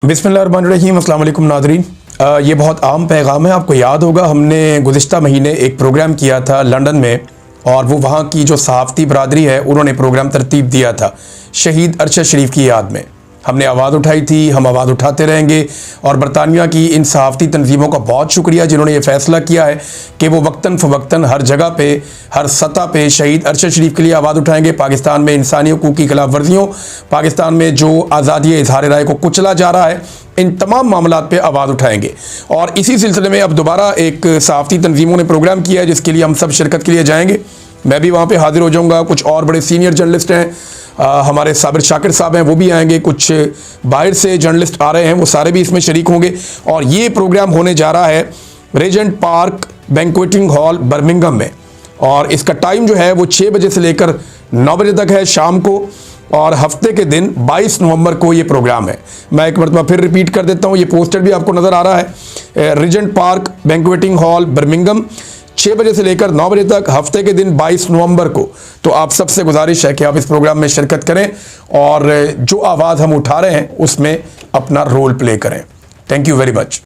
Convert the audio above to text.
बिस्मिल्लाहिर्रहमानिर्रहीम, अस्सलाम वालेकुम नाज़रीन। ये बहुत आम पैगाम है। आपको याद होगा हमने गुज़िश्ता महीने एक प्रोग्राम किया था लंदन में, और वो वहाँ की जो सहाफ़ती बरादरी है उन्होंने प्रोग्राम तरतीब दिया था शहीद अरशद शरीफ की याद में। हमने आवाज़ उठाई थी, हम आवाज़ उठाते रहेंगे। और बरतानिया की इन सहाफ़ती तंजीमों का बहुत शुक्रिया जिन्होंने ये फ़ैसला किया है कि वो वक्तन फ़वक्तन हर जगह पे, हर सतह पे शहीद अरशद शरीफ के लिए आवाज़ उठाएंगे। पाकिस्तान में इंसानी हकूक़ की खिलाफ वर्जियों, पाकिस्तान में जो आज़ादी इज़हार राय को कुचला जा रहा है, इन तमाम मामलात पे आवाज़ उठाएंगे। और इसी सिलसिले में अब दोबारा एक सहाफ़ती तंजीमों ने प्रोग्राम किया है जिसके लिए हम सब शिरकत के लिए जाएंगे। मैं भी वहाँ पे हाजिर हो जाऊँगा। कुछ और बड़े सीनियर जर्नलिस्ट हैं, हमारे साबिर शाकिर साहब हैं, वो भी आएंगे। कुछ बाहर से जर्नलिस्ट आ रहे हैं, वो सारे भी इसमें शरीक होंगे। और ये प्रोग्राम होने जा रहा है रेजेंट पार्क बैंक्वेटिंग हॉल बर्मिंघम में, और इसका टाइम जो है वो 6 बजे से लेकर 9 बजे तक है शाम को। और हफ्ते के दिन 22 नवंबर को ये प्रोग्राम है। मैं एक मरतबा फिर रिपीट कर देता हूँ, ये पोस्टर भी आपको नज़र आ रहा है। रेजेंट पार्क बैंक्वेटिंग हॉल बर्मिंघम, 6 बजे से लेकर 9 बजे तक, हफ्ते के दिन 22 नवंबर को। तो आप सबसे गुजारिश है कि आप इस प्रोग्राम में शिरकत करें और जो आवाज़ हम उठा रहे हैं उसमें अपना रोल प्ले करें। Thank you very much.